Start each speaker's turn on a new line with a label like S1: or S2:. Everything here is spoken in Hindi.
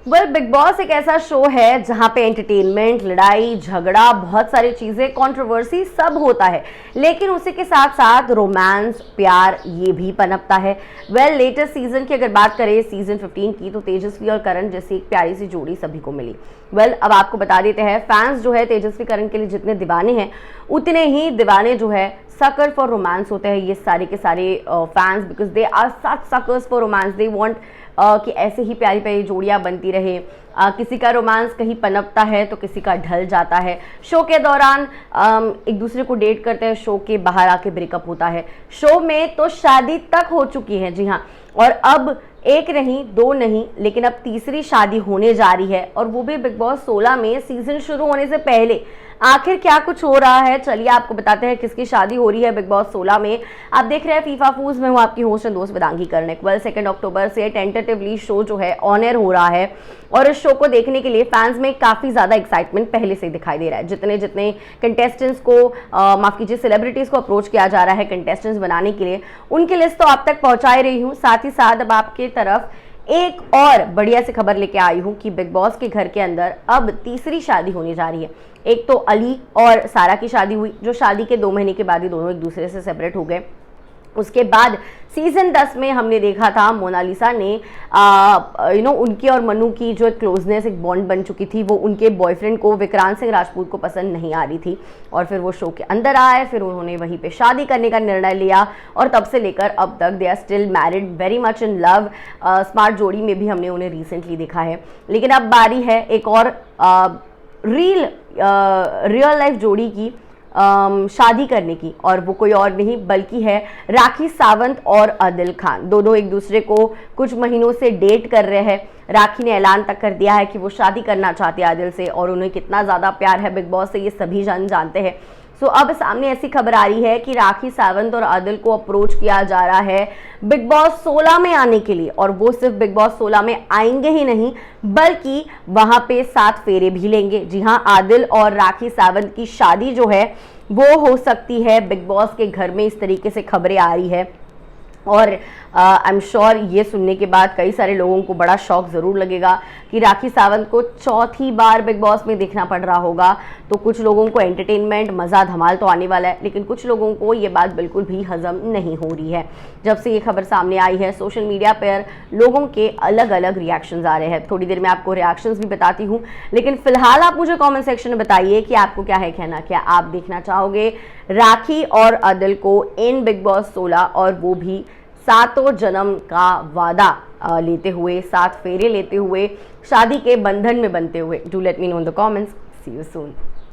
S1: वेल, बिग बॉस एक ऐसा शो है जहां पे एंटरटेनमेंट, लड़ाई झगड़ा, बहुत सारी चीजें, कंट्रोवर्सी सब होता है, लेकिन उसी के साथ साथ रोमांस, प्यार ये भी पनपता है। वेल, लेटेस्ट सीजन की अगर बात करें, सीजन 15 की, तो तेजस्वी और करण जैसी एक प्यारी सी जोड़ी सभी को मिली। वेल, अब आपको बता देते हैं, फैंस जो है तेजस्वी करण के लिए जितने दीवाने हैं, उतने ही दीवाने जो है सकर फॉर रोमांस होते हैं ये सारे के सारे fans, because they are such suckers for romance. They want कि ऐसे ही प्यारी प्यारी जोड़ियां बनती रहे। किसी का रोमांस कहीं पनपता है तो किसी का ढल जाता है। शो के दौरान एक दूसरे को डेट करते हैं, शो के बाहर आके ब्रेकअप होता है। शो में तो शादी तक हो चुकी है, जी हाँ, और अब एक नहीं, दो नहीं, लेकिन अब तीसरी शादी होने जा रही है, और वो भी बिग बॉस 16 में सीजन शुरू होने से पहले। आखिर क्या कुछ हो रहा है, चलिए आपको बताते हैं किसकी शादी हो रही है बिग बॉस 16 में। आप देख रहे हैं फीफा फूज में, हूँ आपकी होस्ट एंड दोस्त वेदांगी कर्णिक। 2 अक्टूबर से टेंटेटिवली शो जो है ऑन एयर हो रहा है, और इस शो को देखने के लिए फैंस में काफ़ी ज़्यादा एक्साइटमेंट पहले से दिखाई दे रहा है। जितने जितने कंटेस्टेंट्स को माफ़ कीजिए सेलिब्रिटीज़ को अप्रोच किया जा रहा है कंटेस्टेंट्स बनाने के लिए, उनकी लिस्ट तो आप तक पहुँचाई रही हूँ। साथ ही साथ अब आपकी तरफ एक और बढ़िया सी खबर लेके आई हूँ कि बिग बॉस के घर के अंदर अब तीसरी शादी होने जा रही है। एक तो अली और सारा की शादी हुई, जो शादी के 2 महीने के बाद ही दोनों एक दूसरे से सेपरेट हो गए। उसके बाद सीजन 10 में हमने देखा था मोनालिसा ने उनकी और मनु की जो क्लोजनेस, एक बॉन्ड बन चुकी थी, वो उनके बॉयफ्रेंड को, विक्रांत सिंह राजपूत को पसंद नहीं आ रही थी, और फिर वो शो के अंदर आए, फिर उन्होंने वहीं पे शादी करने का निर्णय लिया, और तब से लेकर अब तक they are still married, very much in love. Smart जोड़ी में भी हमने उन्हें रिसेंटली देखा है। लेकिन अब बारी है एक और रियल लाइफ जोड़ी की शादी करने की, और वो कोई और नहीं बल्कि है राखी सावंत और आदिल खान। दोनों एक दूसरे को कुछ महीनों से डेट कर रहे हैं। राखी ने ऐलान तक कर दिया है कि वो शादी करना चाहती है आदिल से, और उन्हें कितना ज़्यादा प्यार है बिग बॉस से ये सभी जानते हैं। सो अब सामने ऐसी खबर आ रही है कि राखी सावंत और आदिल को अप्रोच किया जा रहा है बिग बॉस 16 में आने के लिए, और वो सिर्फ बिग बॉस 16 में आएंगे ही नहीं, बल्कि वहां पे 7 फेरे भी लेंगे। जी हाँ, आदिल और राखी सावंत की शादी जो है वो हो सकती है बिग बॉस के घर में, इस तरीके से खबरें आ रही है। और आई एम श्योर ये सुनने के बाद कई सारे लोगों को बड़ा शौक ज़रूर लगेगा कि राखी सावंत को चौथी बार बिग बॉस में देखना पड़ रहा होगा। तो कुछ लोगों को एंटरटेनमेंट, मज़ा, धमाल तो आने वाला है, लेकिन कुछ लोगों को ये बात बिल्कुल भी हजम नहीं हो रही है। जब से ये खबर सामने आई है, सोशल मीडिया पर लोगों के अलग अलग रिएक्शंस आ रहे हैं। थोड़ी देर में आपको रिएक्शंस भी बताती हूँ, लेकिन फिलहाल आप मुझे कॉमेंट सेक्शन में बताइए कि आपको क्या है कहना। क्या आप देखना चाहोगे राखी और आदिल को इन बिग बॉस 16, और वो भी 7 जन्म का वादा लेते हुए, 7 फेरे लेते हुए, शादी के बंधन में बनते हुए? Do let me know in the comments. See you soon.